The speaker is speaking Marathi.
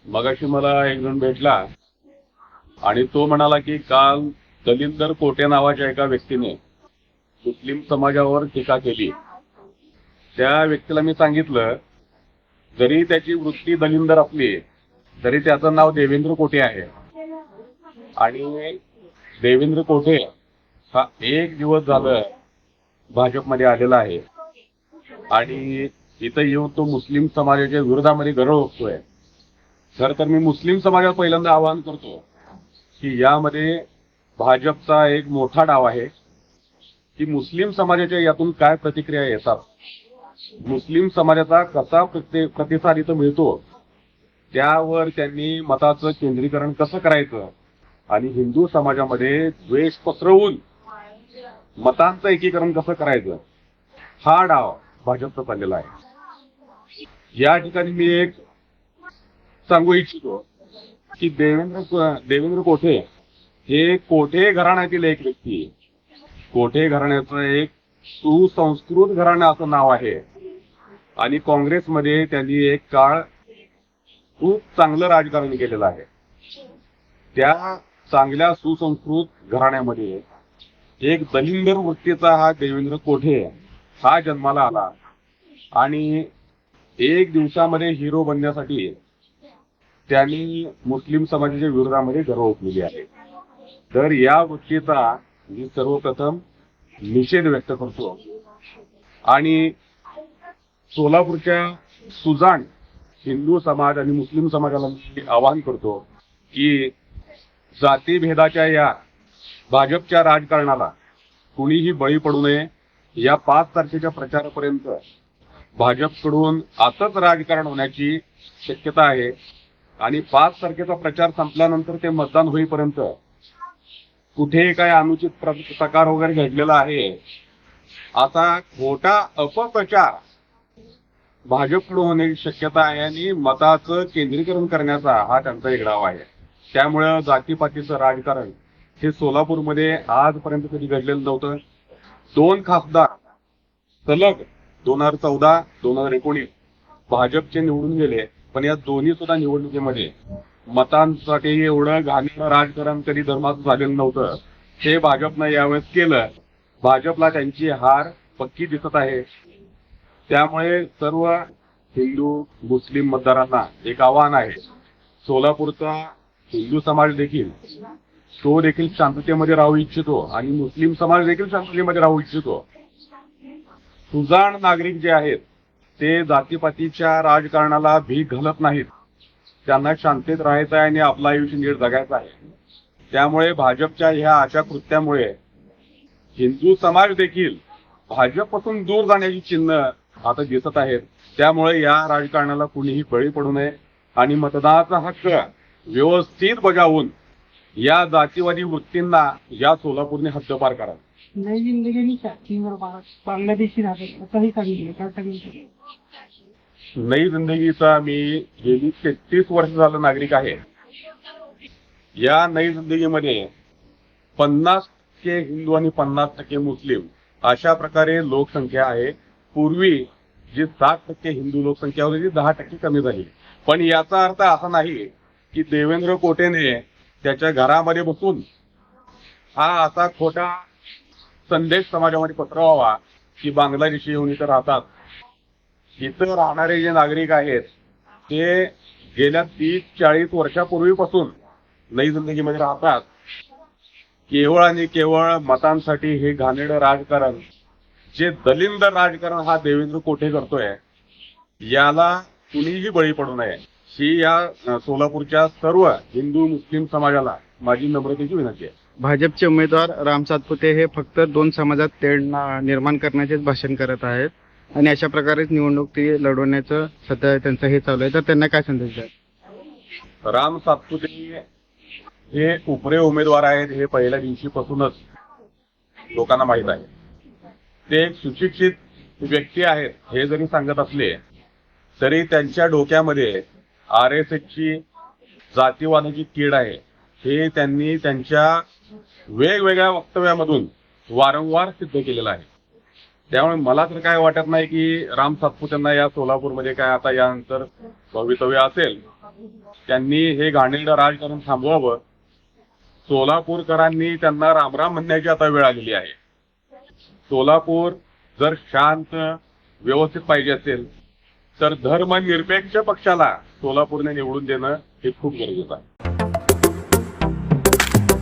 मगाशी मला एक जण भेटला आणि तो म्हणाला की काल दलिंदर कोटे नावाच्या एका व्यक्तीने मुस्लिम समाजावर टीका केली. त्या व्यक्तीला मी सांगितलं, जरी त्याची वृत्ती दलिंदर असली तरी त्याचं नाव देवेंद्र कोटे आहे. आणि देवेंद्र कोटे हा एक दिवस झालं भाजपमध्ये आलेला आहे आणि इथं येऊन तो मुस्लिम समाजाच्या विरोधामध्ये गरळ ओकतोय. खर तर मी मुस्लिम समाजाला पहिल्यांदा आवाहन करतो की यामध्ये भाजपचा एक मोठा डाव आहे की मुस्लिम समाजाच्या यातून काय प्रतिक्रिया येतात, मुस्लिम समाजाचा कसा प्रतिसाद इथं मिळतो, त्यावर त्यांनी मताचं केंद्रीकरण कसं करायचं आणि हिंदू समाजामध्ये द्वेष पसरवून मतांचं एकीकरण कसं करायचं, हा डाव भाजपचा चाललेला आहे. या ठिकाणी मी एक सांगू इच्छितो की देवेंद्र कोटे हे कोठे घराण्यातील एक व्यक्ती, कोठे घराण्याचं एक सुसंस्कृत घराणं असं नाव आहे आणि काँग्रेसमध्ये त्यांनी एक काळ खूप चांगलं राजकारण केलेलं आहे. त्या चांगल्या सुसंस्कृत घराण्यामध्ये एक दलिंदर वृत्तीचा हा देवेंद्र कोठे हा जन्माला आला आणि एक दिवसामध्ये हिरो बनण्यासाठी त्यांनी मुस्लिम समाजाच्या विरोधामध्ये गरळ ओकलेली आहे. तर या वृत्तीचा मी सर्वप्रथम निषेध व्यक्त करतो आणि सोलापूरच्या सुजाण हिंदू समाज आणि मुस्लिम समाजाला मी आवाहन करतो की जातीभेदाच्या या भाजपच्या राजकारणाला कुणीही बळी पडू नये. या 5 तारखेच्या प्रचारापर्यंत भाजपकडून असंच राजकारण होण्याची शक्यता आहे आणि 5 तारखेचा प्रचार संपल्यानंतर ते मतदान होईपर्यंत कुठे काय अनुचित प्रकार वगैरे घडलेला आहे असा खोटा अपप्रचार भाजपकडून होण्याची शक्यता आहे आणि मताचं केंद्रीकरण करण्याचा हा त्यांचा एक डाव आहे. त्यामुळे जातीपातीचं राजकारण हे सोलापूरमध्ये आजपर्यंत कधी घडलेलं नव्हतं. 2 खासदार सलग 2014, 2019 भाजपचे निवडून गेले, पण या दोन्ही सुद्धा निवडणुकीमध्ये मतांसाठी एवढं घाणेरडं राजकारण कधी धर्माचं झालेलं नव्हतं. हे भाजपनं यावेळेस केलं. भाजपला त्यांची हार पक्की दिसत आहे. त्यामुळे सर्व हिंदू मुस्लिम मतदारांना एक आव्हान आहे, सोलापूरचा हिंदू समाज देखील तो देखील शांततेमध्ये राहू इच्छितो आणि मुस्लिम समाज देखील शांततेमध्ये राहू इच्छितो. सुजाण नागरिक जे आहेत ते जातीपातीच्या राजकारणाला भीक घालत नाहीत. त्यांना शांततेत राहायचं आहे आणि आपलं आयुष्य नीट जगायचं आहे. त्यामुळे भाजपच्या ह्या अशा कृत्यामुळे हिंदू समाज देखील भाजपपासून दूर जाण्याची चिन्ह आता दिसत आहेत. त्यामुळे या राजकारणाला कुणीही बळी पडू नये आणि मतदानाचा हक्क व्यवस्थित बजावून या जातीवादी वृत्तींना या सोलापूरने हद्दपार करा. नई जिंदगी बांगलादेशी राहतात नई जिंदगीचा मी गेली 33 वर्ष झालं नागरिक आहे. या नई जिंदगीमध्ये 50% हिंदू आणि 50% मुस्लिम अशा प्रकारे लोकसंख्या आहे. पूर्वी जी 60% हिंदू लोकसंख्या होती ती 10% कमी झाली. पण याचा अर्थ असा नाही की देवेंद्र कोटेने त्याच्या घरामध्ये बसून हा असा खोटा संदेश समाजामध्ये पसरवावा की बांगलादेशी येऊन इथं राहतात. इथं राहणारे जे नागरिक आहेत ते गेल्या 30-40 वर्षापूर्वीपासून नई जिंदगीमध्ये राहतात. केवळ आणि केवळ मतांसाठी हे घाणेरडं राजकारण, जे दलिंदर राजकारण हा देवेंद्र कोटे करतोय, याला कुणीही बळी पडू नये ही या सोलापूरच्या सर्व हिंदू मुस्लिम समाजाला माझी नम्रतेची विनंती आहे. भाजपचे उमेदवार राम सातपुते हे फक्त 2 समाजात तेढ निर्माण करण्याचेच भाषण करत आहेत आणि अशा प्रकारेच निवडणूक ती लढवण्याचं सध्या त्यांचं हे चालू आहे. तर त्यांना काय संदेश द्याल? राम सातपुते हे उपरे उमेदवार आहेत हे पहिल्या दिवशीपासूनच लोकांना माहीत आहे. ते एक सुशिक्षित व्यक्ती आहेत हे जरी सांगत असले तरी त्यांच्या डोक्यामध्ये RSSची जातीवादाची कीड आहे हे त्यांनी त्यांच्या वेगवेगळ्या वक्तव्यामधून वारंवार सिद्ध केलेलं आहे. त्यामुळे मला तर काय वाटत नाही की राम सातपुतेंना या सोलापूरमध्ये काय आता यानंतर भवितव्य असेल. त्यांनी हे घाणेरडं राजकारण थांबवावं. सोलापूरकरांनी त्यांना रामराम म्हणण्याची आता वेळ आलेली आहे. सोलापूर जर शांत व्यवस्थित पाहिजे असेल तर धर्मनिरपेक्ष पक्षाला सोलापूरने निवडून देणं हे खूप गरजेचं आहे.